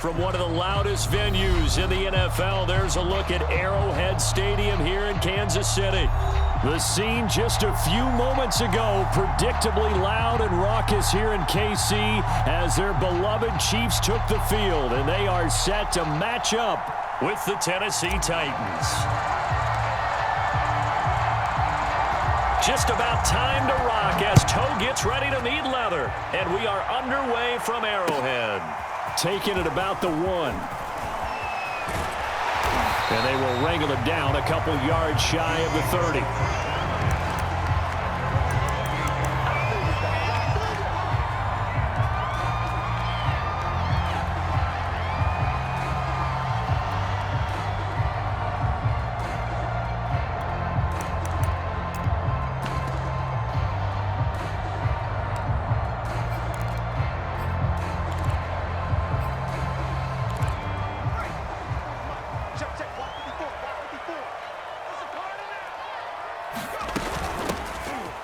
from one of the loudest venues in the NFL. There's a look at Arrowhead Stadium here in Kansas City. The scene just a few moments ago, predictably loud and raucous here in KC as their beloved Chiefs took the field, and they are set to match up with the Tennessee Titans. Just about time to rock as toe gets ready to meet leather, and we are underway from Arrowhead. Taking it about the 1. And they will wrangle it down a couple yards shy of the 30.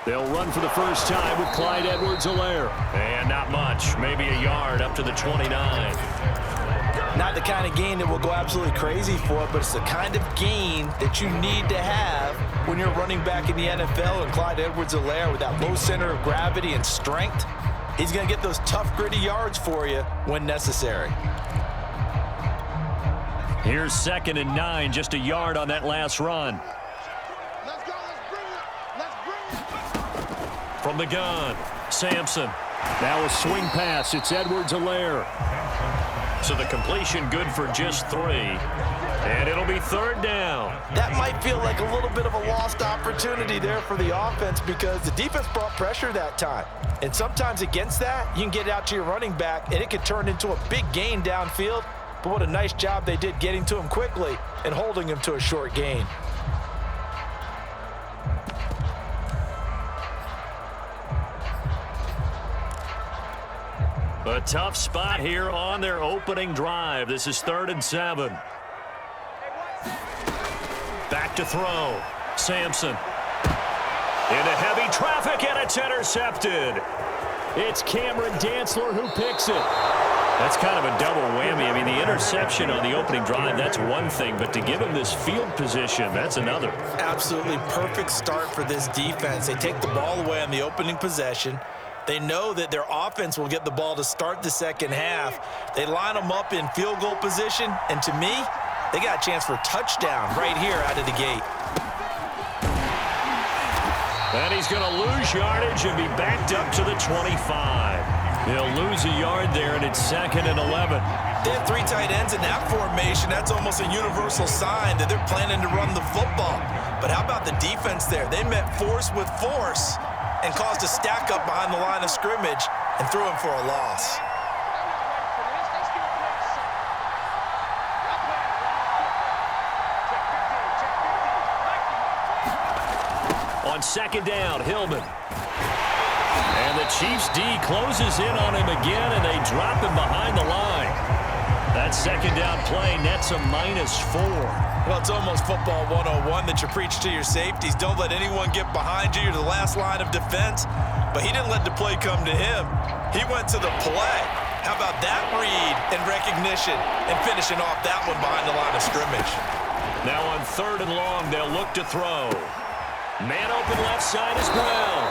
They'll run for the first time with Clyde Edwards-Helaire. And not much, maybe a yard up to the 29. Not the kind of gain that will go absolutely crazy for, but it's the kind of gain that you need to have when you're running back in the NFL. And Clyde Edwards-Helaire, with that low center of gravity and strength, he's going to get those tough, gritty yards for you when necessary. Here's 2nd and 9, just a yard on that last run. From the gun, Sampson. Now a swing pass. It's Edwards-Helaire. So the completion good for just 3. And it'll be 3rd down. That might feel like a little bit of a lost opportunity there for the offense because the defense brought pressure that time. And sometimes against that, you can get out to your running back, and it could turn into a big gain downfield. But what a nice job they did getting to him quickly and holding him to a short gain. A tough spot here on their opening drive. This is 3rd and 7. Back to throw. Sampson. Into heavy traffic, and it's intercepted. It's Cameron Dantzler who picks it. That's kind of a double whammy. I mean, the interception on the opening drive, that's one thing, but to give him this field position, that's another. Absolutely perfect start for this defense. They take the ball away on the opening possession. They know that their offense will get the ball to start the second half. They line them up in field goal position, and to me, they got a chance for a touchdown right here out of the gate. And he's going to lose yardage and be backed up to the 25. He'll lose a yard there, and it's 2nd and 11. They have 3 tight ends in that formation. That's almost a universal sign that they're planning to run the football. But how about the defense there? They met force with force and caused a stack up behind the line of scrimmage and threw him for a loss. On 2nd down, Hillman. And the Chiefs D closes in on him again, and they drop him behind the line. That 2nd down play nets a -4. Well, it's almost football 101 that you preach to your safeties. Don't let anyone get behind you. You're the last line of defense. But he didn't let the play come to him. He went to the play. How about that read and recognition and finishing off that one behind the line of scrimmage? Now on 3rd and long, they'll look to throw. Man open left side is Brown.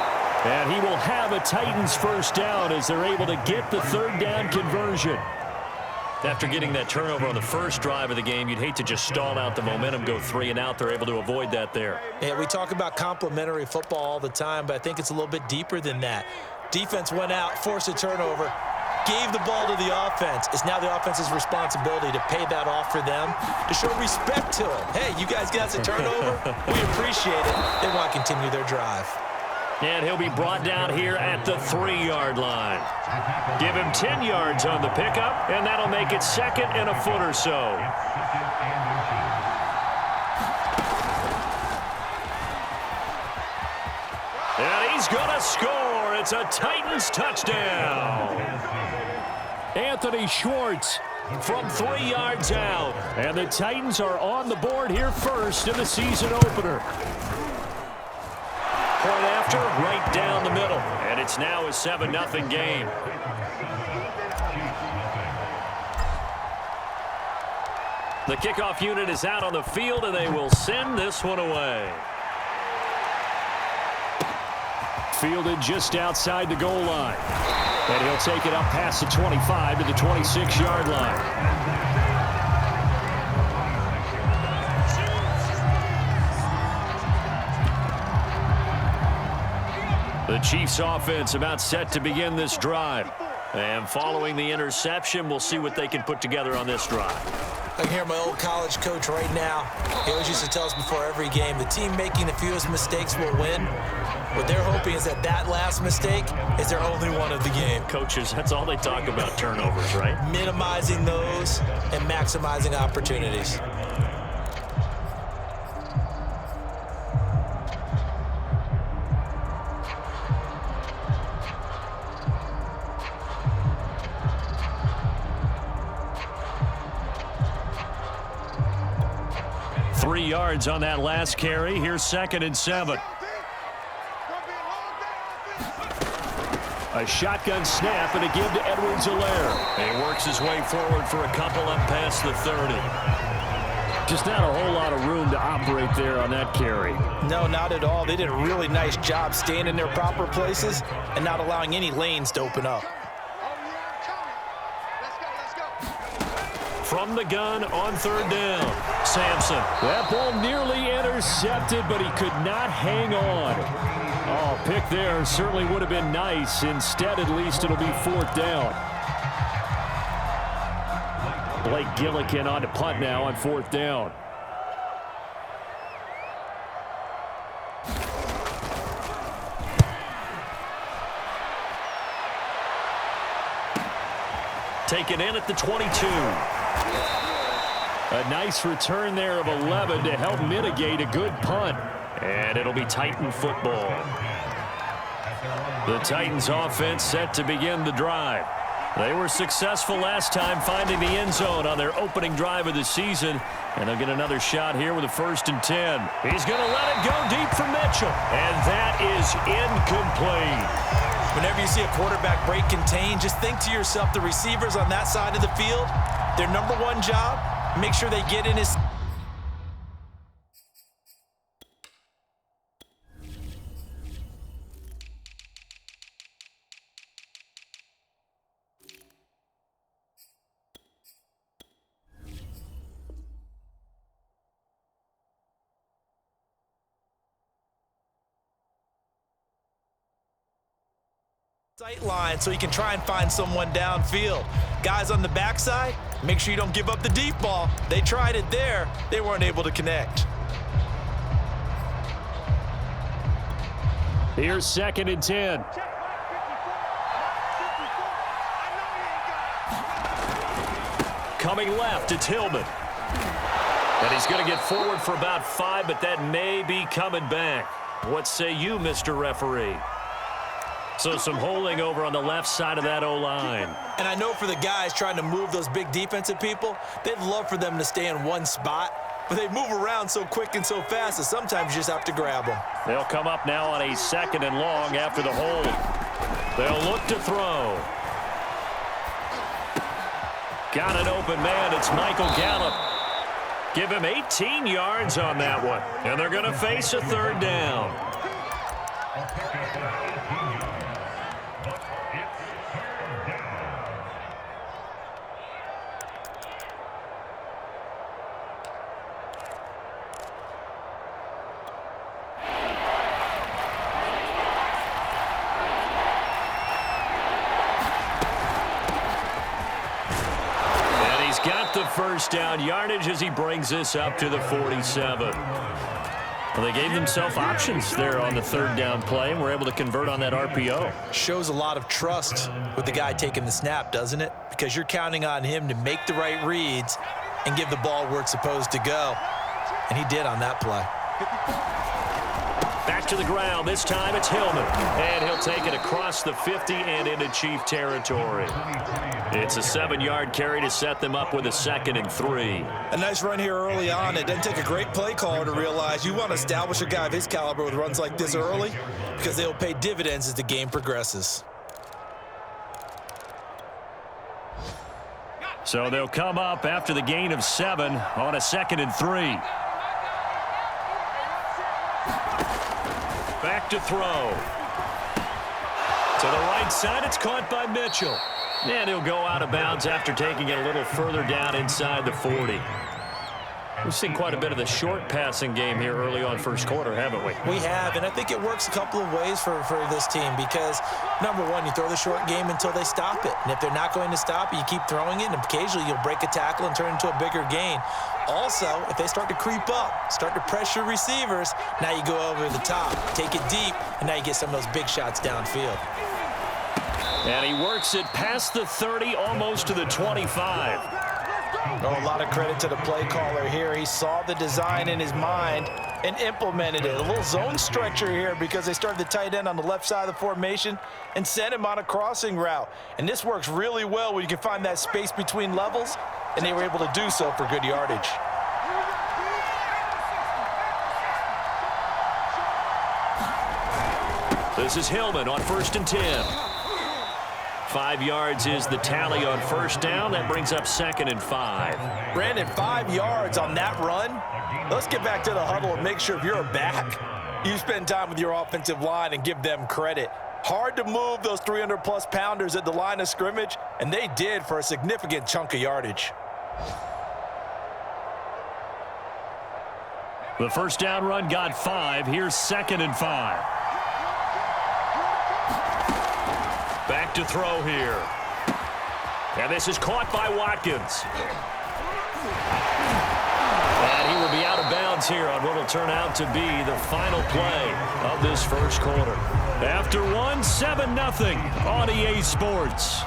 And he will have a Titans first down as they're able to get the 3rd down conversion. After getting that turnover on the first drive of the game, you'd hate to just stall out the momentum, go 3 and out. They're able to avoid that there. Yeah, we talk about complementary football all the time, but I think it's a little bit deeper than that. Defense went out, forced a turnover, gave the ball to the offense. It's now the offense's responsibility to pay that off for them, to show respect to them. Hey, you guys got us a turnover. We appreciate it. They want to continue their drive. And he'll be brought down here at the 3-yard line. Give him 10 yards on the pickup, and that'll make it 2nd and a foot or so. And he's going to score. It's a Titans touchdown. Anthony Schwartz from 3 yards out. And the Titans are on the board here first in the season opener. Point after, right down the middle. And it's now a 7-0 game. The kickoff unit is out on the field, and they will send this one away. Fielded just outside the goal line. And he'll take it up past the 25 to the 26-yard line. The Chiefs offense about set to begin this drive. And following the interception, we'll see what they can put together on this drive. I can hear my old college coach right now. He always used to tell us before every game, the team making the fewest mistakes will win. What they're hoping is that last mistake is their only one of the game. Coaches, that's all they talk about, turnovers, right? Minimizing those and maximizing opportunities. Three yards on that last carry. Here's 2nd and 7. A shotgun snap and a give to Edwards-Helaire. He works his way forward for a couple up past the 30. Just not a whole lot of room to operate there on that carry. No, not at all. They did a really nice job staying in their proper places and not allowing any lanes to open up. From the gun on 3rd down, Sampson. That ball nearly intercepted, but he could not hang on. Oh, pick there certainly would have been nice. Instead, at least, it'll be 4th down. Blake Gillikin on to punt now on 4th down. Taken in at the 22. A nice return there of 11 to help mitigate a good punt. And it'll be Titan football. The Titans offense set to begin the drive. They were successful last time finding the end zone on their opening drive of the season. And they'll get another shot here with a 1st and 10. He's going to let it go deep for Mitchell. And that is incomplete. Whenever you see a quarterback break contain, just think to yourself, the receivers on that side of the field, their number one job, make sure they get in his... sight line so you can try and find someone downfield. Guys on the backside, make sure you don't give up the deep ball. They tried it there. They weren't able to connect. Here's 2nd and 10. Coming left, it's Hillman. And he's going to get forward for about 5, but that may be coming back. What say you, Mr. Referee? So some holding over on the left side of that O-line. And I know for the guys trying to move those big defensive people, they'd love for them to stay in one spot, but they move around so quick and so fast that sometimes you just have to grab them. They'll come up now on a 2nd and long after the hold. They'll look to throw. Got an open man. It's Michael Gallup. Give him 18 yards on that one. And they're going to face a 3rd down. Got the 1st down yardage as he brings this up to the 47. Well, they gave themselves options there on the 3rd down play and were able to convert on that RPO. Shows a lot of trust with the guy taking the snap, doesn't it? Because you're counting on him to make the right reads and give the ball where it's supposed to go. And he did on that play. Back to the ground. This time it's Hillman. And he'll take it across the 50 and into Chief territory. It's a 7-yard carry to set them up with a 2nd and 3. A nice run here early on. It doesn't take a great play caller to realize you want to establish a guy of his caliber with runs like this early because they'll pay dividends as the game progresses. So they'll come up after the gain of 7 on a 2nd and 3. Back to throw. To the right side, it's caught by Mitchell. And he'll go out of bounds after taking it a little further down inside the 40. We've seen quite a bit of the short passing game here early on first quarter, haven't we? We have, and I think it works a couple of ways for this team because, number one, you throw the short game until they stop it. And if they're not going to stop it, you keep throwing it, and occasionally you'll break a tackle and turn it into a bigger gain. Also, if they start to creep up, start to pressure receivers, now you go over the top, take it deep, and now you get some of those big shots downfield. And he works it past the 30, almost to the 25. Oh, a lot of credit to the play caller here. He saw the design in his mind and implemented it. A little zone stretcher here because they started the tight end on the left side of the formation and sent him on a crossing route. And this works really well when you can find that space between levels, and they were able to do so for good yardage. This is Hillman on 1st and 10. 5 yards is the tally on first down. That brings up 2nd and 5. Brandon, 5 yards on that run. Let's get back to the huddle and make sure if you're a back, you spend time with your offensive line and give them credit. Hard to move those 300-plus pounders at the line of scrimmage, and they did for a significant chunk of yardage. The first down run got 5. Here's 2nd and 5. Back to throw here. And this is caught by Watkins. And he will be out of bounds here on what will turn out to be the final play of this first quarter. After 1, 7-0 on EA Sports.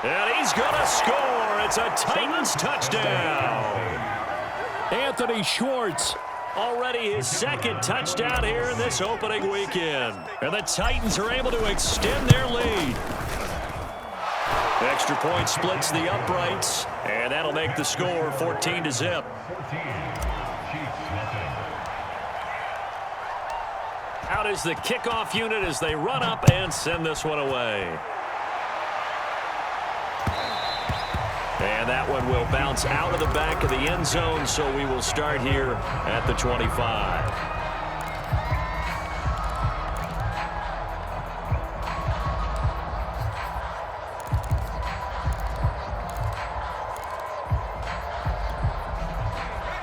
And he's going to score. It's a Titans touchdown. Anthony Schwartz, already his 2nd touchdown here in this opening weekend. And the Titans are able to extend their lead. Extra point splits the uprights, and that'll make the score 14-0. Out is the kickoff unit as they run up and send this one away. And that one will bounce out of the back of the end zone, so we will start here at the 25.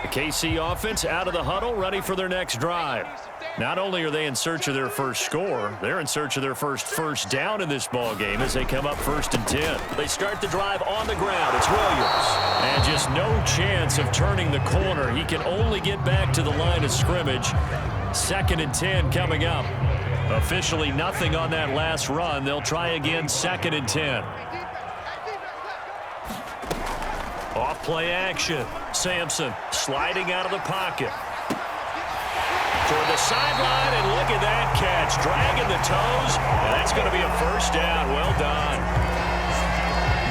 The KC offense out of the huddle, ready for their next drive. Not only are they in search of their first score, they're in search of their first down in this ball game as they come up 1st and 10. They start the drive on the ground. It's Williams. And just no chance of turning the corner. He can only get back to the line of scrimmage. 2nd and 10 coming up. Officially nothing on that last run. They'll try again 2nd and 10. Off play action. Sampson sliding out of the pocket. Toward the sideline, and look at that catch. Dragging the toes, and that's going to be a first down. Well done.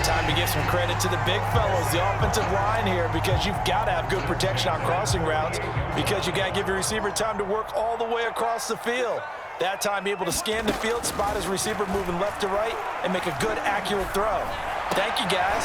Time to give some credit to the big fellows, the offensive line here, because you've got to have good protection on crossing routes because you got to give your receiver time to work all the way across the field. That time, be able to scan the field, spot his receiver moving left to right, and make a good, accurate throw. Thank you, guys.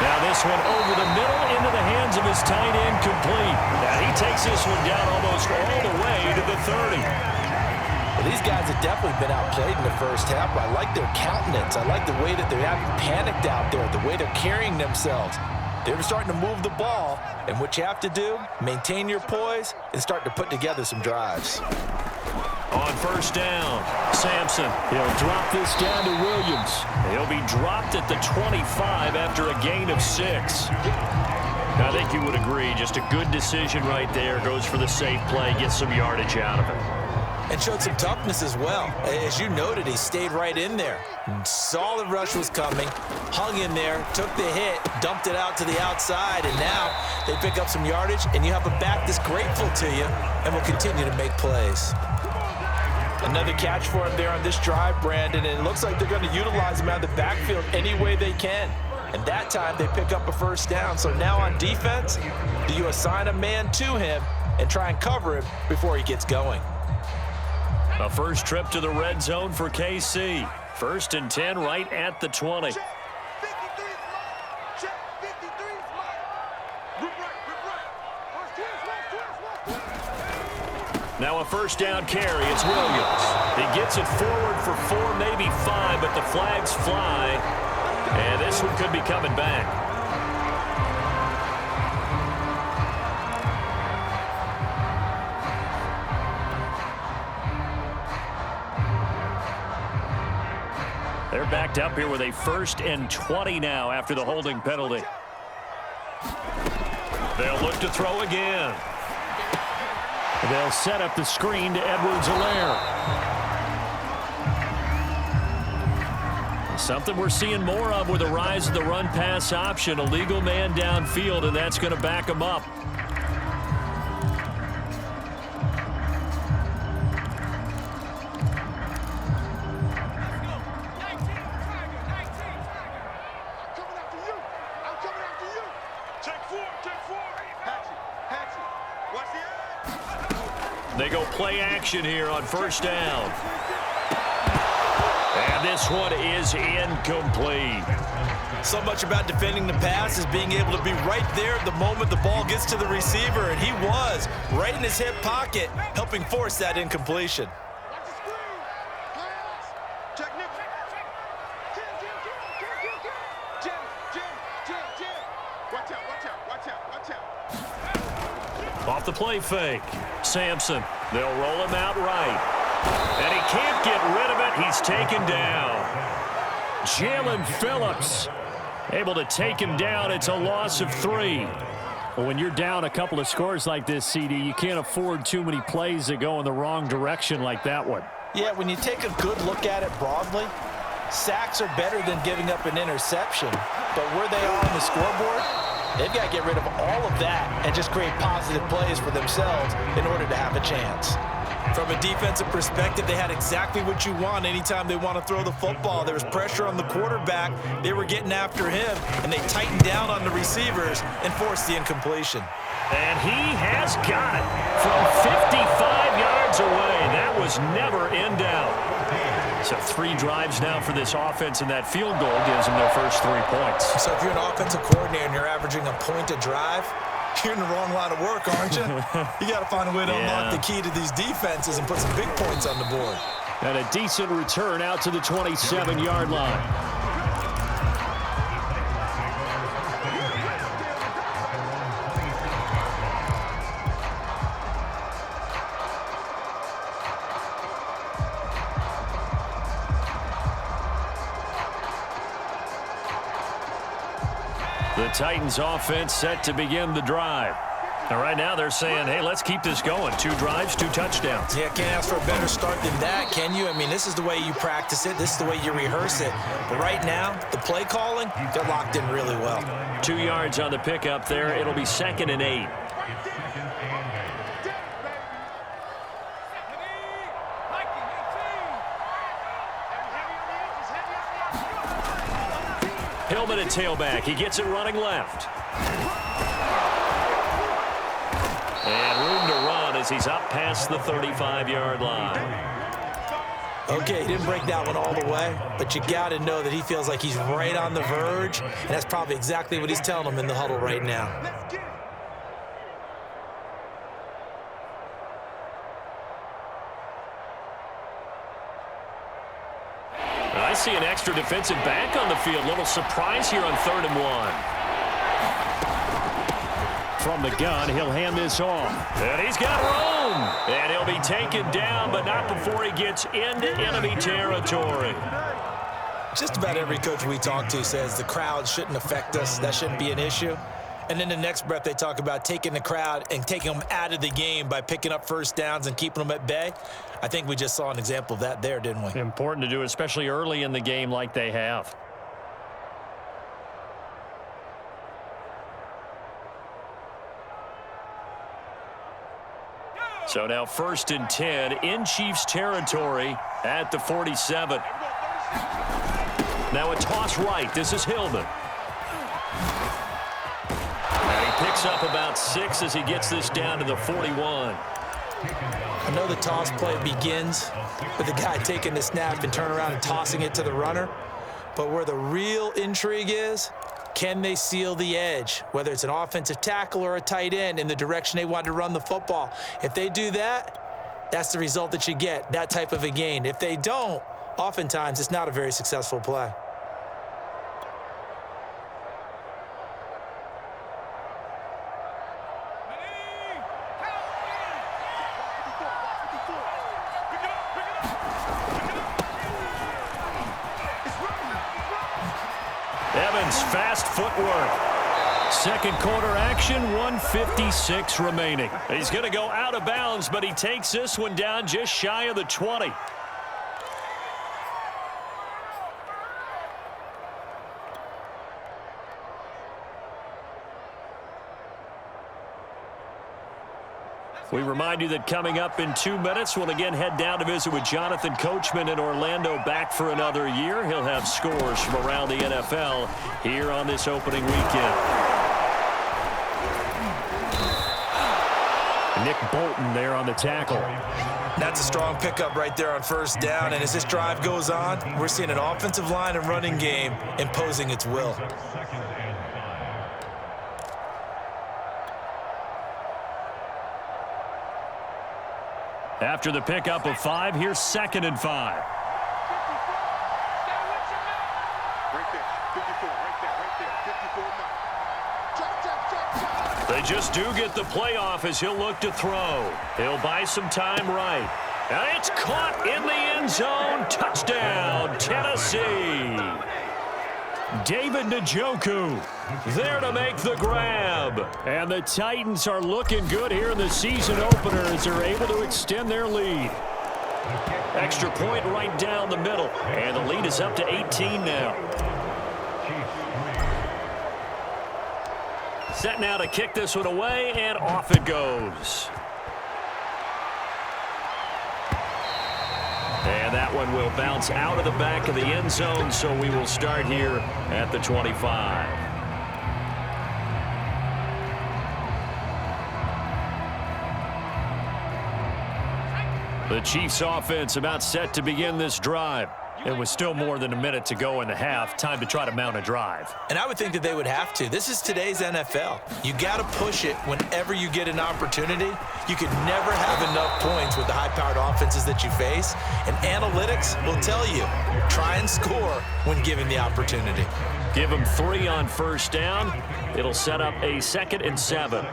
Now this one over the middle into the hands of his tight end, complete. Now he takes this one down almost all the way to the 30. Well, these guys have definitely been outplayed in the first half, but I like their countenance. I like the way that they're having panicked out there, the way they're carrying themselves. They're starting to move the ball, and what you have to do, maintain your poise and start to put together some drives. On first down, Sampson. He'll drop this down to Williams. He'll be dropped at the 25 after a gain of 6. I think you would agree, just a good decision right there. Goes for the safe play, gets some yardage out of it. And showed some toughness as well. As you noted, he stayed right in there. Saw the rush was coming, hung in there, took the hit, dumped it out to the outside, and now they pick up some yardage, and you have a back that's grateful to you and will continue to make plays. Another catch for him there on this drive, Brandon, and it looks like they're going to utilize him out of the backfield any way they can. And that time they pick up a first down. So now on defense, do you assign a man to him and try and cover him before he gets going? A first trip to the red zone for KC. 1st and 10 right at the 20. Now a first down carry. It's Williams. He gets it forward for 4, maybe 5, but the flags fly. And this one could be coming back. They're backed up here with a 1st and 20 now after the holding penalty. They'll look to throw again. They'll set up the screen to Edwards-Helaire. Something we're seeing more of with the rise of the run-pass option. A legal man downfield, and that's going to back him up. They go play action here on first down. And this one is incomplete. So much about defending the pass is being able to be right there the moment the ball gets to the receiver, and he was right in his hip pocket, helping force that incompletion. Off the play fake. Sampson. They'll roll him out right. And he can't get rid of it. He's taken down. Jalen Phillips able to take him down. It's a loss of 3. Well, when you're down a couple of scores like this, CD, you can't afford too many plays that go in the wrong direction like that one. Yeah, when you take a good look at it broadly, sacks are better than giving up an interception. But where they are on the scoreboard, they've got to get rid of all of that and just create positive plays for themselves in order to have a chance. From a defensive perspective, they had exactly what you want anytime they want to throw the football. There was pressure on the quarterback. They were getting after him, and they tightened down on the receivers and forced the incompletion. And he has got it from 55 yards away. That was never in doubt. So 3 drives now for this offense, and that field goal gives them their first 3 points. So if you're an offensive coordinator and you're averaging a point a drive, you're in the wrong line of work, aren't you? You got to find a way to unlock the key to these defenses and put some big points on the board. And a decent return out to the 27-yard line. The Titans offense set to begin the drive. And right now they're saying, hey, let's keep this going. 2 drives, 2 touchdowns. Yeah, can't ask for a better start than that, can you? I mean, this is the way you practice it. This is the way you rehearse it. But right now, the play calling, they're locked in really well. 2 yards on the pickup there. It'll be 2nd and 8. Hillman at tailback. He gets it running left. And room to run as he's up past the 35-yard line. Okay, he didn't break that one all the way, but you got to know that he feels like he's right on the verge, and that's probably exactly what he's telling them in the huddle right now. I see an extra defensive back on the field. Little surprise here on 3rd and 1. From the gun, he'll hand this off. And he's got room. And he'll be taken down, but not before he gets into enemy territory. Just about every coach we talk to says the crowd shouldn't affect us. That shouldn't be an issue. And then the next breath they talk about taking the crowd and taking them out of the game by picking up first downs and keeping them at bay. I think we just saw an example of that there, didn't we? Important to do, especially early in the game like they have. So now 1st and 10 in Chiefs territory at the 47. Now a toss right. This is Hillman. And he picks up about 6 as he gets this down to the 41. I know the toss play begins with the guy taking the snap and turn around and tossing it to the runner. But where the real intrigue is, can they seal the edge, whether it's an offensive tackle or a tight end, in the direction they want to run the football? If they do that, that's the result that you get, that type of a gain. If they don't, oftentimes it's not a very successful play. Evans, fast footwork. Second quarter action, 1:56 remaining. He's going to go out of bounds, but he takes this one down just shy of the 20. We remind you that coming up in 2 minutes, we'll again head down to visit with Jonathan Coachman in Orlando, back for another year. He'll have scores from around the NFL here on this opening weekend. Nick Bolton there on the tackle. That's a strong pickup right there on 1st down, and as this drive goes on, we're seeing an offensive line and running game imposing its will. After the pickup of 5, here's 2nd and 5. They just do get the play off as he'll look to throw. He'll buy some time right. And it's caught in the end zone. Touchdown, Tennessee. David Njoku there to make the grab. And the Titans are looking good here in the season opener as they're able to extend their lead. Extra point right down the middle. And the lead is up to 18 now. Set now to kick this one away, and off it goes. And that one will bounce out of the back of the end zone, so we will start here at the 25. The Chiefs offense about set to begin this drive. It was still more than a minute to go in the half. Time to try to mount a drive. And I would think that they would have to. This is today's NFL. You got to push it whenever you get an opportunity. You could never have enough points with the high-powered offenses that you face. And analytics will tell you, try and score when given the opportunity. Give them 3 on 1st down. It'll set up a 2nd and 7.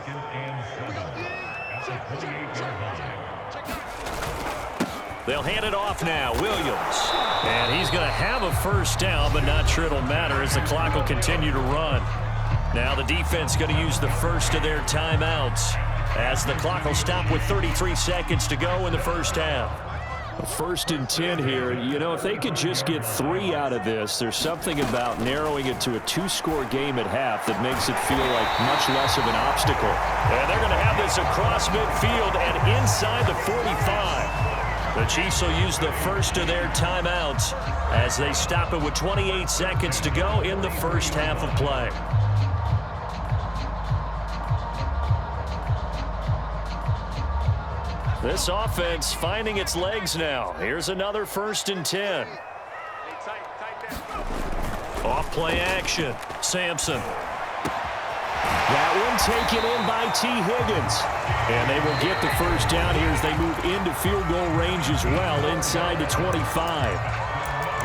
They'll hand it off now. Williams. And he's going to have a 1st down, but not sure it'll matter as the clock will continue to run. Now the defense going to use the first of their timeouts as the clock will stop with 33 seconds to go in the 1st half. 1st and 10 here. You know, if they could just get 3 out of this, there's something about narrowing it to a 2-score game at half that makes it feel like much less of an obstacle. And they're going to have this across midfield and inside the 45. The Chiefs will use the first of their timeouts as they stop it with 28 seconds to go in the 1st half of play. This offense finding its legs now. Here's another 1st and 10. Off play action. Sampson. That one taken in by T. Higgins. And they will get the 1st down here as they move into field goal range as well, inside the 25.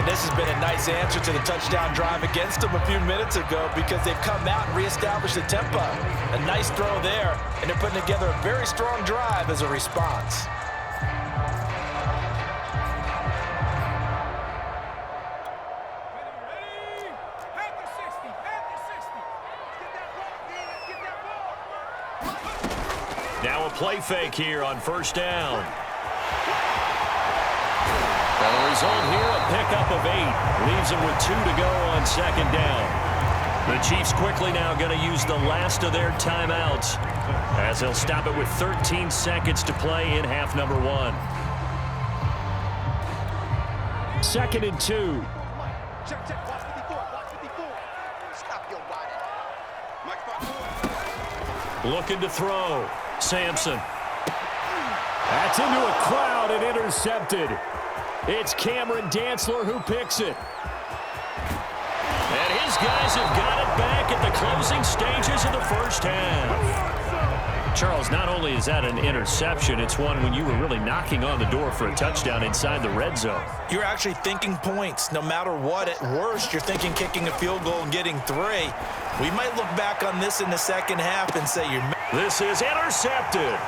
And this has been a nice answer to the touchdown drive against them a few minutes ago because they've come out and reestablished the tempo. A nice throw there, and they're putting together a very strong drive as a response. Now a play fake here on 1st down. And the result here, a pickup of 8. Leaves him with 2 to go on 2nd down. The Chiefs quickly now going to use the last of their timeouts as they'll stop it with 13 seconds to play in half number 1. 2nd and 2. Looking to throw. Sampson. That's into a crowd and intercepted. It's Cameron Dantzler who picks it. And his guys have got it back at the closing stages of the first half. Charles, not only is that an interception, it's one when you were really knocking on the door for a touchdown inside the red zone. You're actually thinking points. No matter what, at worst, you're thinking kicking a field goal and getting 3. We might look back on this in the second half and say you're... This is intercepted.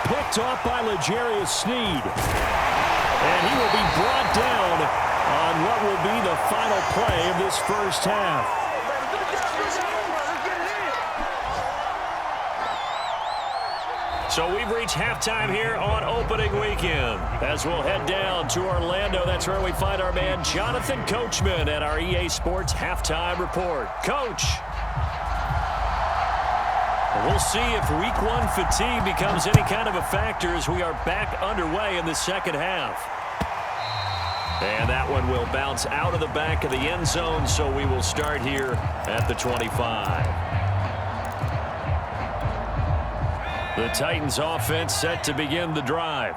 Picked off by L'Jarius Sneed. And he will be brought down on what will be the final play of this first half. So we've reached halftime here on opening weekend. As we'll head down to Orlando, that's where we find our man Jonathan Coachman at our EA Sports Halftime Report. Coach. We'll see if week 1 fatigue becomes any kind of a factor as we are back underway in the second half. And that one will bounce out of the back of the end zone, so we will start here at the 25. The Titans offense set to begin the drive.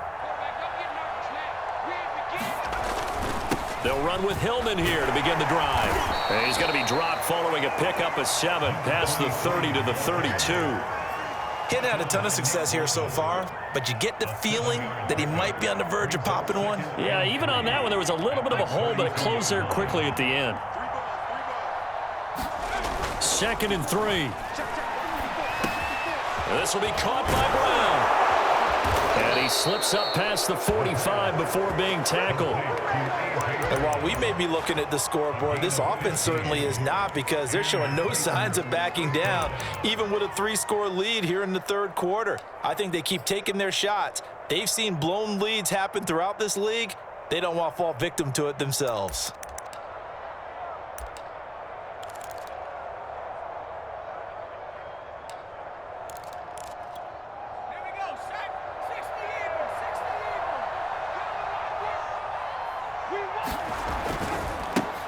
They'll run with Hillman here to begin the drive. And he's going to be dropped following a pickup of 7 past the 30 to the 32. He hadn't had a ton of success here so far, but you get the feeling that he might be on the verge of popping one. Yeah, even on that one, there was a little bit of a hole, but it closed there quickly at the end. 2nd and 3. This will be caught by Brown. And he slips up past the 45 before being tackled. And while we may be looking at the scoreboard, this offense certainly is not, because they're showing no signs of backing down, even with a 3-score lead here in the third quarter. I think they keep taking their shots. They've seen blown leads happen throughout this league. They don't want to fall victim to it themselves.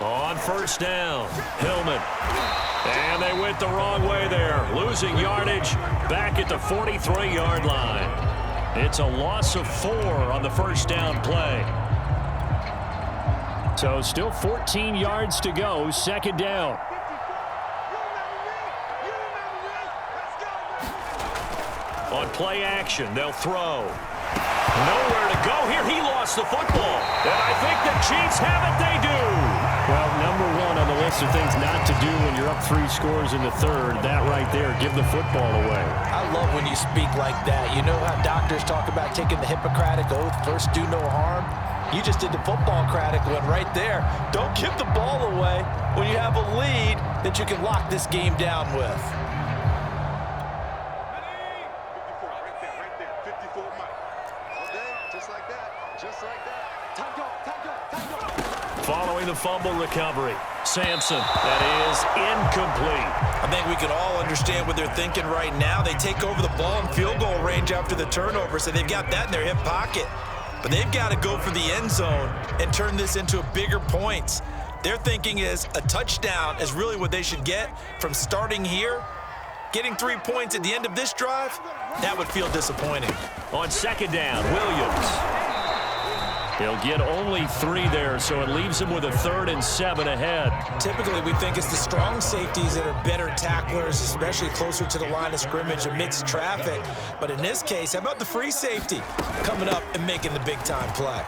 On first down, Hillman. And they went the wrong way there, losing yardage back at the 43-yard line. It's a loss of 4 on the first down play. So still 14 yards to go, 2nd down. On play action, they'll throw. Nowhere to go here. He lost the football. And I think the Chiefs have it. They do. Well, number 1 on the list of things not to do when you're up 3 scores in the third. That right there, give the football away. I love when you speak like that. You know how doctors talk about taking the Hippocratic Oath, first do no harm? You just did the football-cratic one right there. Don't give the ball away when you have a lead that you can lock this game down with. Following the fumble recovery, Sampson, that is incomplete. I think we can all understand what they're thinking right now. They take over the ball in field goal range after the turnover, so they've got that in their hip pocket. But they've got to go for the end zone and turn this into a bigger points. Their thinking is a touchdown is really what they should get from starting here. Getting 3 points at the end of this drive, that would feel disappointing. On 2nd down, Williams. He'll get only 3 there, so it leaves him with a 3rd and 7 ahead. Typically, we think it's the strong safeties that are better tacklers, especially closer to the line of scrimmage amidst traffic. But in this case, how about the free safety coming up and making the big-time play?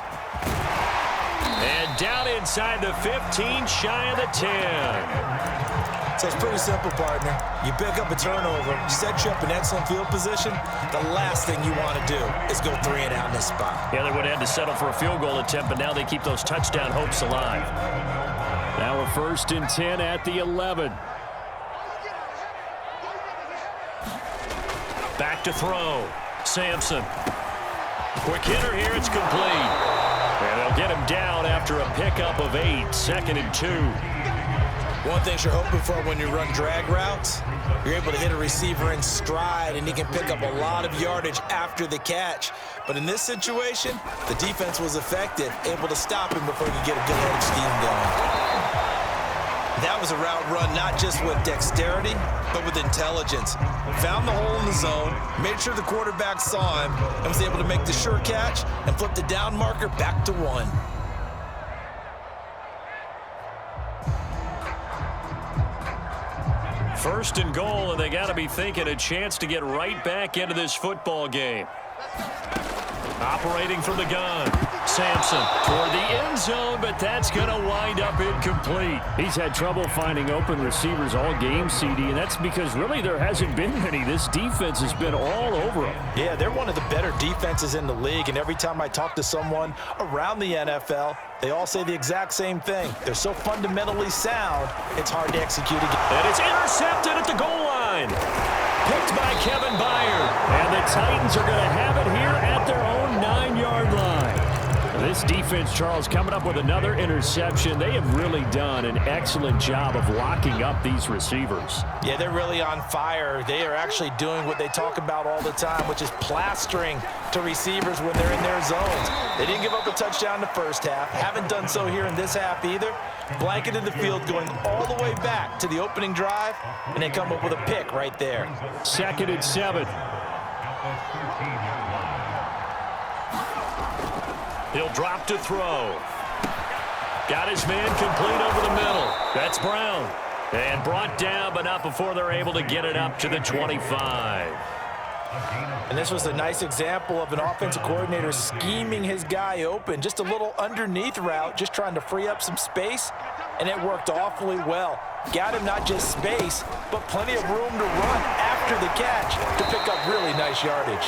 And down inside the 15, shy of the 10. So it's pretty simple, partner. You pick up a turnover, set you up in excellent field position. The last thing you want to do is go 3 and out in this spot. Yeah, they would have had to settle for a field goal attempt, but now they keep those touchdown hopes alive. Now a 1st and 10 at the 11. Back to throw. Sampson. Quick hitter here, it's complete. And they'll get him down after a pickup of 8, 2nd and 2. One thing you're hoping for when you run drag routes, you're able to hit a receiver in stride, and he can pick up a lot of yardage after the catch. But in this situation, the defense was effective, able to stop him before he could get a good head of steam going. That was a route run not just with dexterity, but with intelligence. Found the hole in the zone, made sure the quarterback saw him, and was able to make the sure catch and flip the down marker back to 1. First and goal, and they got to be thinking a chance to get right back into this football game. Operating from the gun. Sampson toward the end zone, but that's going to wind up incomplete. He's had trouble finding open receivers all game, CD, and that's because really there hasn't been many. This defense has been all over him. Yeah, they're one of the better defenses in the league, and every time I talk to someone around the NFL, they all say the exact same thing. They're so fundamentally sound, it's hard to execute again. And it's intercepted at the goal line. Picked by Kevin Byard. And the Titans are going to have it here at their own 9-yard line. This defense, Charles, coming up with another interception. They have really done an excellent job of locking up these receivers. Yeah, they're really on fire. They are actually doing what they talk about all the time, which is plastering to receivers when they're in their zones. They didn't give up a touchdown in the first half. Haven't done so here in this half either. Blanketed the field going all the way back to the opening drive, and they come up with a pick right there. 2nd and 7. He'll drop to throw. Got his man complete over the middle. That's Brown. And brought down, but not before they're able to get it up to the 25. And this was a nice example of an offensive coordinator scheming his guy open. Just a little underneath route, just trying to free up some space, and it worked awfully well. Got him not just space, but plenty of room to run after the catch to pick up really nice yardage.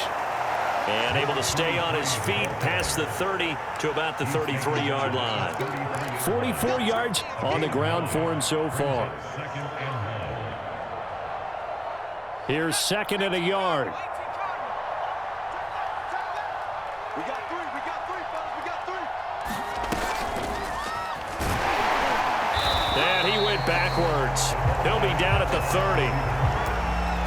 And able to stay on his feet past the 30 to about the 33-yard line. 44 yards on the ground for him so far. Here's 2nd and a yard. We got three, fellas, we got 3. And he went backwards. He'll be down at the 30.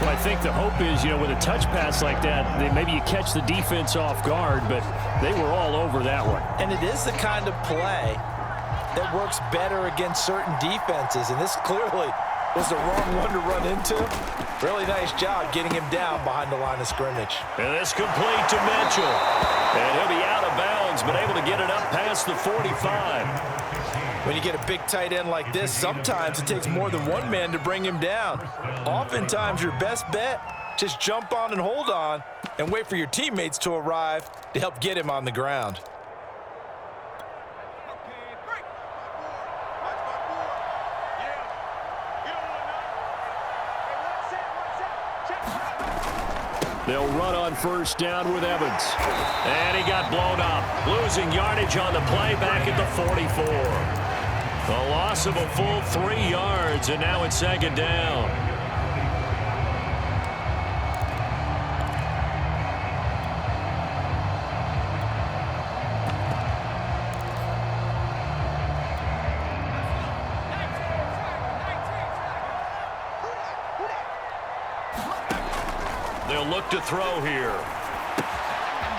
Well, I think the hope is, with a touch pass like that, maybe you catch the defense off guard, but they were all over that one. And it is the kind of play that works better against certain defenses, and this clearly was the wrong one to run into. Really nice job getting him down behind the line of scrimmage. And this complete to Mitchell. And he'll be out of bounds, but able to get it up past the 45. When you get a big tight end like this, sometimes it takes more than one man to bring him down. Oftentimes, your best bet, just jump on and hold on and wait for your teammates to arrive to help get him on the ground. They'll run on first down with Evans. And he got blown up. Losing yardage on the play back at the 44. A loss of a full 3 yards, and now it's 2nd down. They'll look to throw here.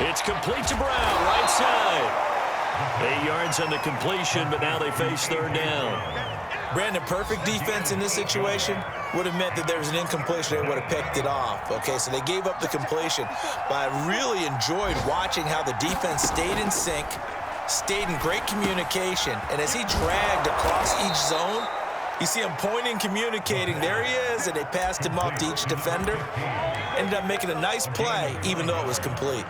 It's complete to Brown, right side. 8 yards on the completion, but now they face 3rd down. Brandon, perfect defense in this situation would have meant that there was an incompletion. They would have picked it off. Okay, so they gave up the completion. But I really enjoyed watching how the defense stayed in sync, stayed in great communication, and as he dragged across each zone, you see him pointing, communicating. There he is, and they passed him off to each defender. Ended up making a nice play, even though it was complete.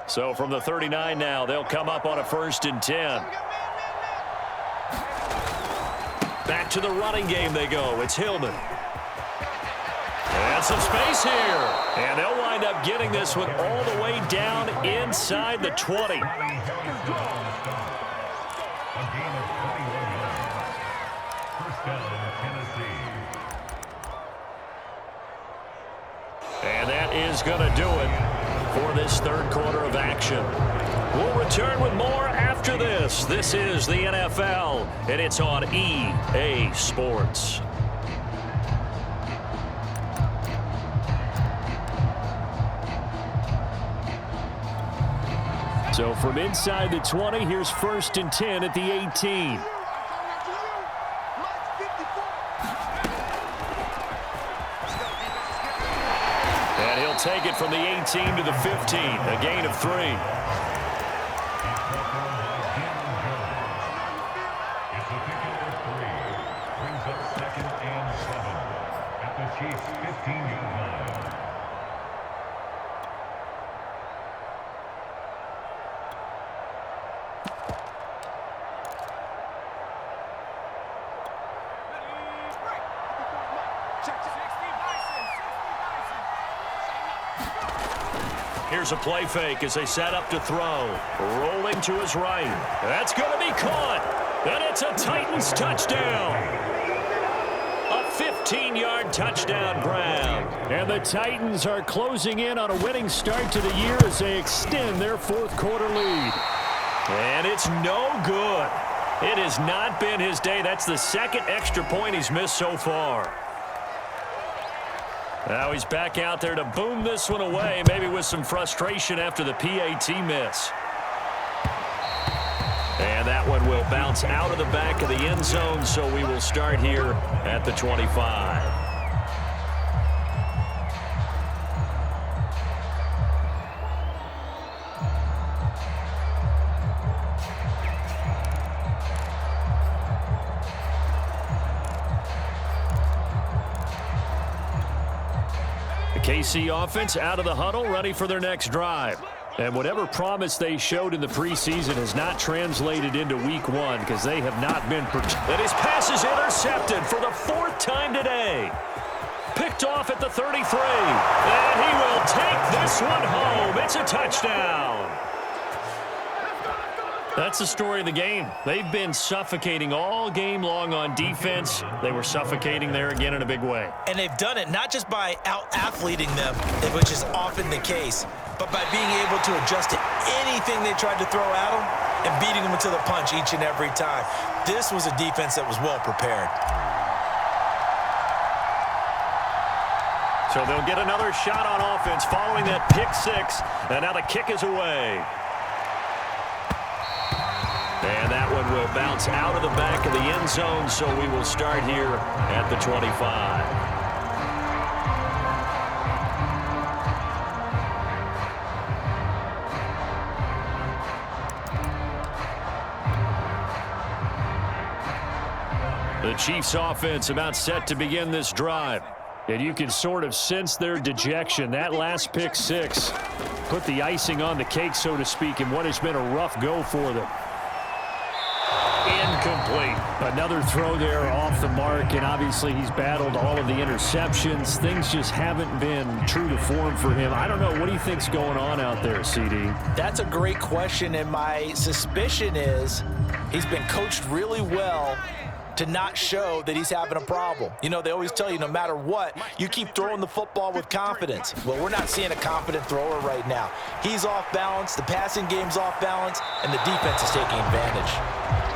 So from the 39 now, they'll come up on a 1st and 10. Back to the running game they go. It's Hillman. And some space here. And they'll wind up getting this one all the way down inside the 20. And that is going to do it for this third quarter of action. We'll return with more after this. This is the NFL, and it's on EA Sports. So from inside the 20, here's 1st and 10 at the 18. And he'll take it from the 18 to the 15, a gain of 3. Brings up 2nd and 7 at the Chiefs' 15-yard line. Here's a play fake as they set up to throw. Rolling to his right. That's going to be caught. And it's a Titans touchdown. A 15-yard touchdown grab. And the Titans are closing in on a winning start to the year as they extend their fourth quarter lead. And it's no good. It has not been his day. That's the second extra point he's missed so far. Now he's back out there to boom this one away, maybe with some frustration after the PAT miss. And that one will bounce out of the back of the end zone, so we will start here at the 25. KC offense out of the huddle, ready for their next drive. And whatever promise they showed in the preseason has not translated into week 1 because they have not been protected. And his pass is intercepted for the 4th time today. Picked off at the 33. And he will take this one home. It's a touchdown. That's the story of the game. They've been suffocating all game long on defense. They were suffocating there again in a big way. And they've done it not just by out-athleting them, which is often the case, but by being able to adjust to anything they tried to throw at them and beating them to the punch each and every time. This was a defense that was well prepared. So they'll get another shot on offense following that pick 6. And now the kick is away. And that one will bounce out of the back of the end zone, so we will start here at the 25. The Chiefs offense about set to begin this drive. And you can sort of sense their dejection. That last pick 6 put the icing on the cake, so to speak, in what has been a rough go for them. Incomplete. Another throw there off the mark, and obviously he's battled all of the interceptions. Things just haven't been true to form for him. I don't know. What do you think's going on out there, CD? That's a great question, and my suspicion is he's been coached really well to not show that he's having a problem. You know, they always tell you no matter what, you keep throwing the football with confidence. Well, we're not seeing a confident thrower right now. He's off balance, the passing game's off balance, and the defense is taking advantage.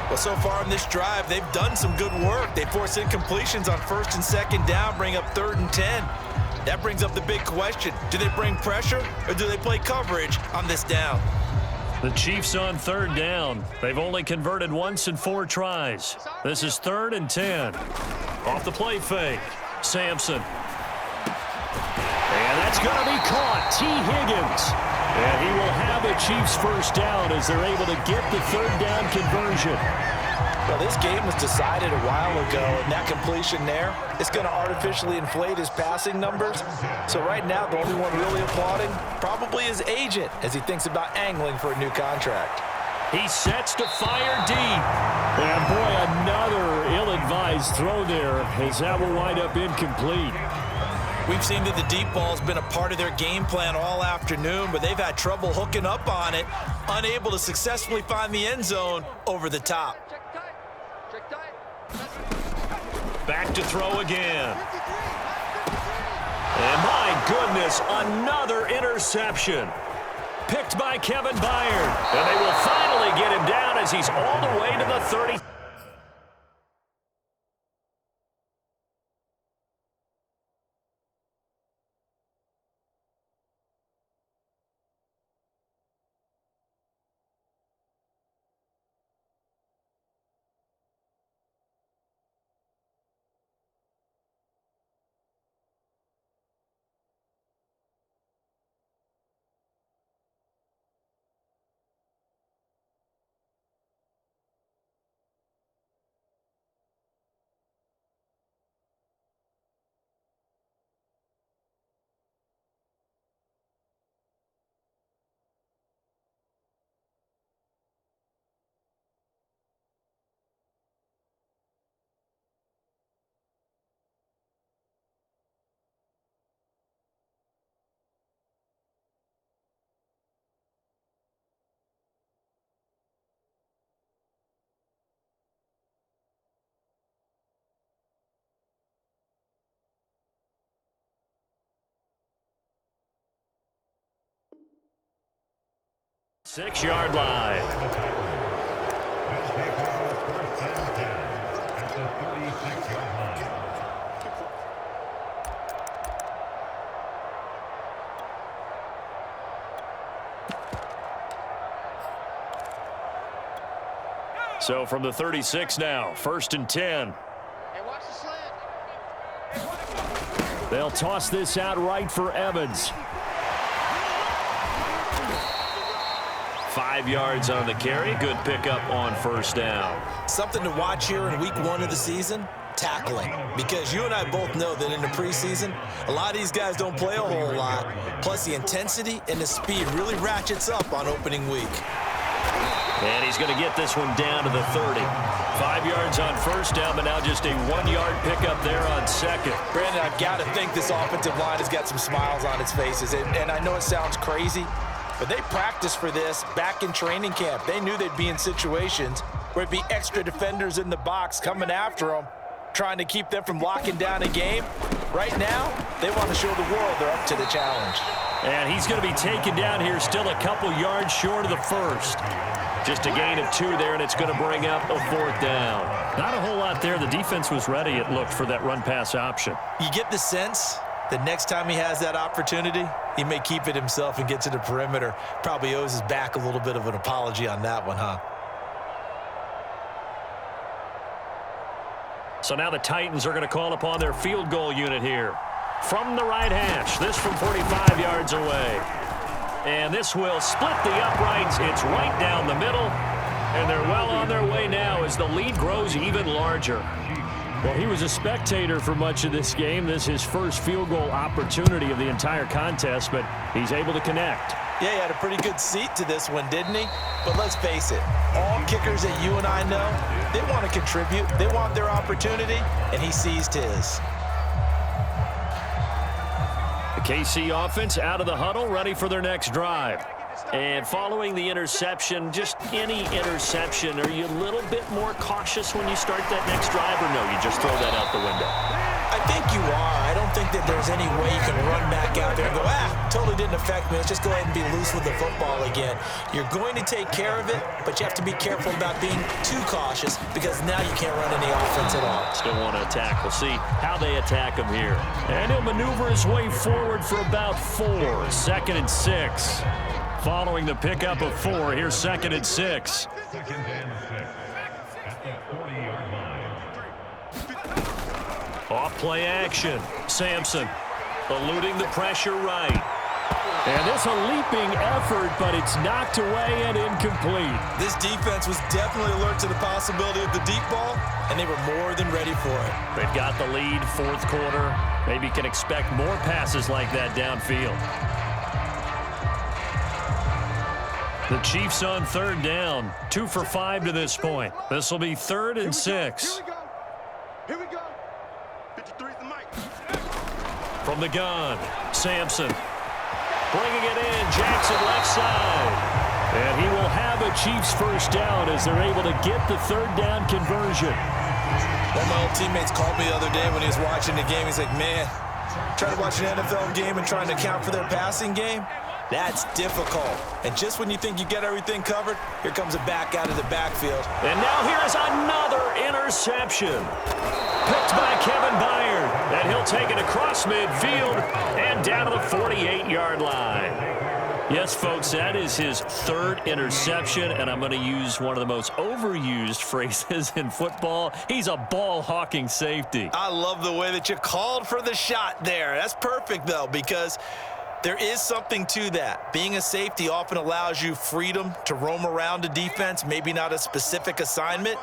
Well, so far in this drive, they've done some good work. They force incompletions on 1st and 2nd down, bring up 3rd and 10. That brings up the big question. Do they bring pressure or do they play coverage on this down? The Chiefs on 3rd down. They've only converted once in 4 tries. This is 3rd and 10. Off the play fake. Sampson. And that's going to be caught. T. Higgins. And he will have a Chiefs first down as they're able to get the 3rd down conversion. Well, this game was decided a while ago, and that completion there is going to artificially inflate his passing numbers. So right now, the only one really applauding probably his agent as he thinks about angling for a new contract. He sets to fire deep. And boy, another ill-advised throw there as that will wind up incomplete. We've seen that the deep ball's been a part of their game plan all afternoon, but they've had trouble hooking up on it, unable to successfully find the end zone over the top. Back to throw again. And my goodness, another interception. Picked by Kevin Byard. And they will finally get him down as he's all the way to the 30. Six-yard line. So from the 36 now, 1st and 10. They'll toss this out right for Evans. 5 yards on the carry. Good pickup on 1st down. Something to watch here in week 1 of the season, tackling. Because you and I both know that in the preseason, a lot of these guys don't play a whole lot. Plus the intensity and the speed really ratchets up on opening week. And he's going to get this one down to the 30. 5 yards on 1st down, but now just a 1-yard pickup there on 2nd. Brandon, I've got to think this offensive line has got some smiles on its faces. And I know it sounds crazy, but they practiced for this back in training camp. They knew they'd be in situations where it'd be extra defenders in the box coming after them, trying to keep them from locking down a game. Right now, they want to show the world they're up to the challenge. And he's going to be taken down here, still a couple yards short of the 1st. Just a gain of 2 there, and it's going to bring up a 4th down. Not a whole lot there. The defense was ready, it looked, for that run-pass option. You get the sense that next time he has that opportunity, he may keep it himself and get to the perimeter. Probably owes his back a little bit of an apology on that one, huh? So now the Titans are going to call upon their field goal unit here. From the right hash, this from 45 yards away. And this will split the uprights. It's right down the middle. And they're well on their way now as the lead grows even larger. Well, he was a spectator for much of this game. This is his first field goal opportunity of the entire contest, but he's able to connect. Yeah, he had a pretty good seat to this one, didn't he? But let's face it, all kickers that you and I know, they want to contribute. They want their opportunity, and he seized his. The KC offense out of the huddle, ready for their next drive. And following the interception, just any interception, are you a little bit more cautious when you start that next drive, or no, you just throw that out the window? I think you are. I don't think that there's any way you can run back out there and go, totally didn't affect me. Let's just go ahead and be loose with the football again. You're going to take care of it, but you have to be careful about being too cautious because now you can't run any offense at all. Still want to attack. We'll see how they attack him here. And he'll maneuver his way forward for about 4. 2nd and 6. Following the pickup of 4, here's 2nd and 6. 2nd and 6 at the 40-yard line. Off play action. Sampson eluding the pressure right. And this a leaping effort, but it's knocked away and incomplete. This defense was definitely alert to the possibility of the deep ball, and they were more than ready for it. They've got the lead, 4th quarter. Maybe can expect more passes like that downfield. The Chiefs on 3rd down. 2 for 5 to this point. This will be 3rd and 6. Here we go. 53's the mic. From the gun, Sampson. Bringing it in, Jackson left side. And he will have a Chiefs first down as they're able to get the third down conversion. One of my old teammates called me the other day when he was watching the game. He's like, man, trying to watch an NFL game and trying to account for their passing game, that's difficult. And just when you think you get everything covered, here comes a back out of the backfield. And now here is another interception. Picked by Kevin Byard. And he'll take it across midfield and down to the 48-yard line. Yes, folks, that is his third interception, and I'm going to use one of the most overused phrases in football. He's a ball-hawking safety. I love the way that you called for the shot there. That's perfect, though, because there is something to that. Being a safety often allows you freedom to roam around a defense, maybe not a specific assignment.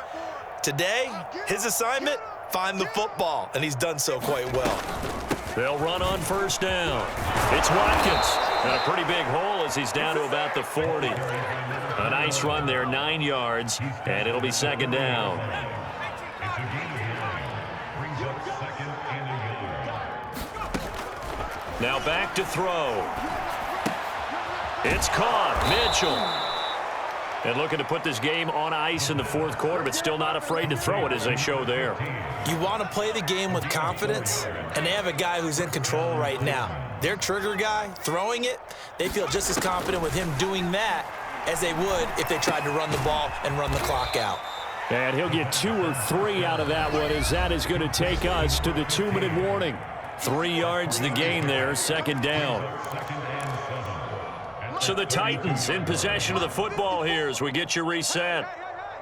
Today, his assignment, find the football, and he's done so quite well. They'll run on first down. It's Watkins. And a pretty big hole as he's down to about the 40. A nice run there, 9 yards, and it'll be second down. Now back to throw. It's caught. Mitchell. And looking to put this game on ice in the fourth quarter, but still not afraid to throw it as they show there. You want to play the game with confidence, and they have a guy who's in control right now. Their trigger guy, throwing it, they feel just as confident with him doing that as they would if they tried to run the ball and run the clock out. And he'll get 2 or 3 out of that one as that is going to take us to the 2-minute warning. 3 yards the gain there, second down. So the Titans in possession of the football here as we get you reset.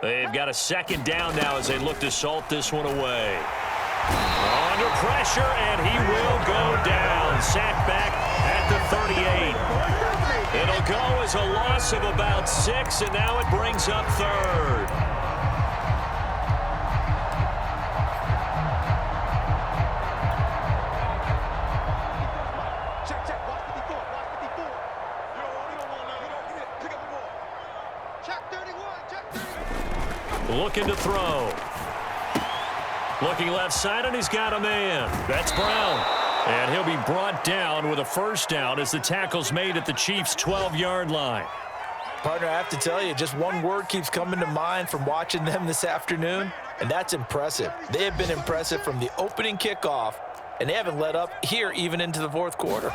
They've got a second down now as they look to salt this one away. Under pressure, and he will go down. Sacked back at the 38. It'll go as a loss of about 6, and now it brings up third. Looking to throw. Looking left side, and he's got a man. That's Brown. And he'll be brought down with a first down as the tackle's made at the Chiefs' 12-yard line. Partner, I have to tell you, just one word keeps coming to mind from watching them this afternoon, and that's impressive. They have been impressive from the opening kickoff, and they haven't let up here even into the fourth quarter.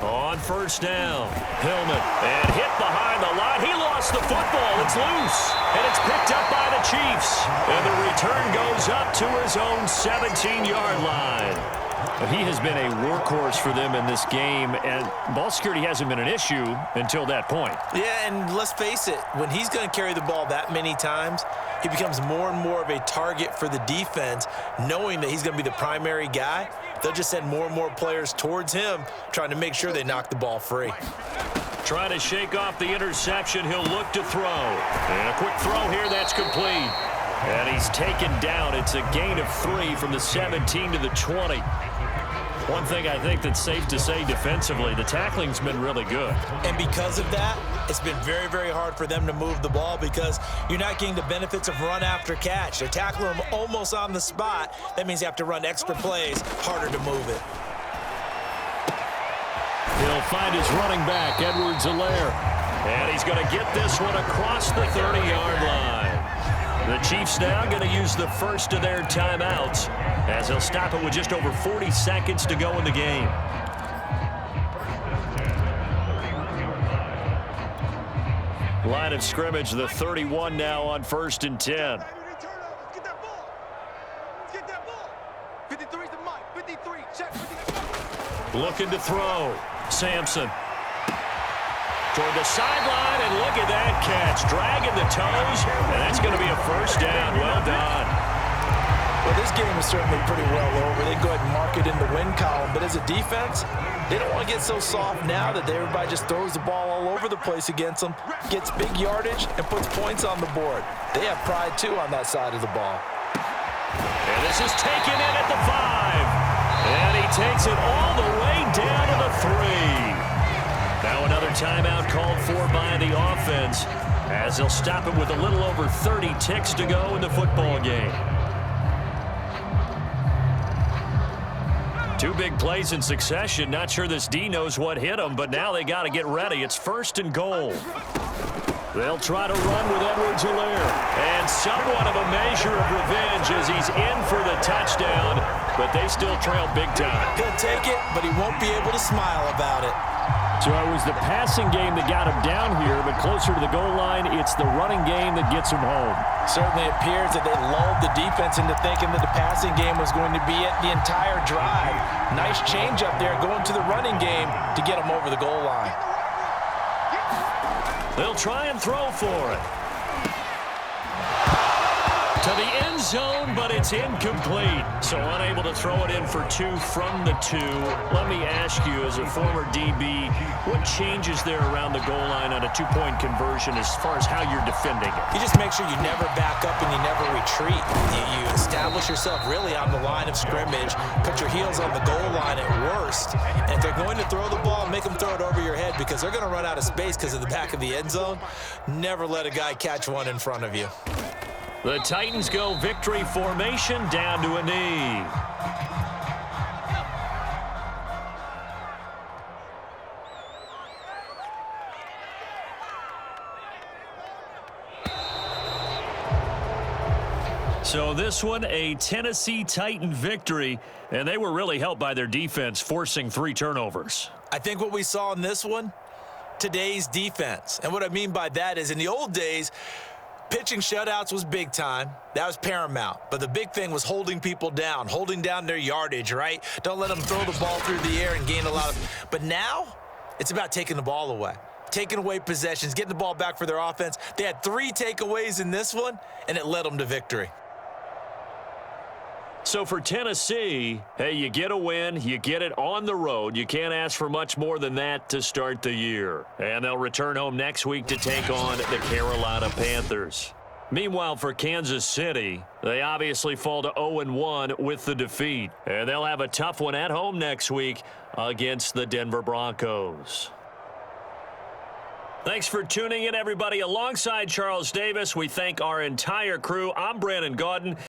On first down, Hillman, and hit behind the line. He lost the football. It's loose, and it's picked up by the Chiefs. And the return goes up to his own 17-yard line. He has been a workhorse for them in this game, and ball security hasn't been an issue until that point. Yeah, and let's face it, when he's going to carry the ball that many times, he becomes more and more of a target for the defense, knowing that he's going to be the primary guy. They'll just send more and more players towards him, trying to make sure they knock the ball free. Trying to shake off the interception, he'll look to throw. And a quick throw here, that's complete. And he's taken down. It's a gain of 3 from the 17 to the 20. One thing I think that's safe to say defensively, the tackling's been really good. And because of that, it's been very, very hard for them to move the ball because you're not getting the benefits of run after catch. They're tackling them almost on the spot. That means you have to run extra plays, harder to move it. He'll find his running back, Edwards-Helaire. And he's going to get this one across the 30-yard line. The Chiefs now going to use the first of their timeouts as they'll stop it with just over 40 seconds to go in the game. Line of scrimmage, the 31 now on 1st and 10. Looking to throw. Sampson. Toward the sideline, and look at that catch. Dragging the toes, and that's going to be a first down. Well done. Well, this game is certainly pretty well over. They go ahead and mark it in the win column, but as a defense, they don't want to get so soft now that everybody just throws the ball all over the place against them, gets big yardage, and puts points on the board. They have pride, too, on that side of the ball. And this is taken in at the 5. And he takes it all the way down to the 3. Now another timeout called for by the offense as they'll stop it with a little over 30 ticks to go in the football game. Two big plays in succession. Not sure this D knows what hit him, but now they got to get ready. It's 1st and goal. They'll try to run with Edwards-Helaire. And somewhat of a measure of revenge as he's in for the touchdown, but they still trail big time. He'll take it, but he won't be able to smile about it. So it was the passing game that got him down here, but closer to the goal line, it's the running game that gets him home. Certainly appears that they lulled the defense into thinking that the passing game was going to be it the entire drive. Nice change up there going to the running game to get him over the goal line. They'll try and throw for it. To the end zone, but it's incomplete. So unable to throw it in for 2 from the 2. Let me ask you, as a former DB, what changes there around the goal line on a 2-point conversion as far as how you're defending it? You just make sure you never back up and you never retreat. You establish yourself really on the line of scrimmage, put your heels on the goal line at worst, and if they're going to throw the ball, make them throw it over your head because they're going to run out of space because of the back of the end zone. Never let a guy catch one in front of you. The Titans go victory formation down to a knee. So this one, a Tennessee Titan victory, and they were really helped by their defense forcing 3 turnovers. I think what we saw in this one, today's defense. And what I mean by that is in the old days, pitching shutouts was big time. That was paramount. But the big thing was holding people down, holding down their yardage, right? Don't let them throw the ball through the air and gain a lot of... But now, it's about taking the ball away. Taking away possessions, getting the ball back for their offense. They had 3 takeaways in this one, and it led them to victory. So for Tennessee, hey, you get a win, you get it on the road. You can't ask for much more than that to start the year. And they'll return home next week to take on the Carolina Panthers. Meanwhile, for Kansas City, they obviously fall to 0-1 with the defeat. And they'll have a tough one at home next week against the Denver Broncos. Thanks for tuning in, everybody. Alongside Charles Davis, we thank our entire crew. I'm Brandon Gaudin.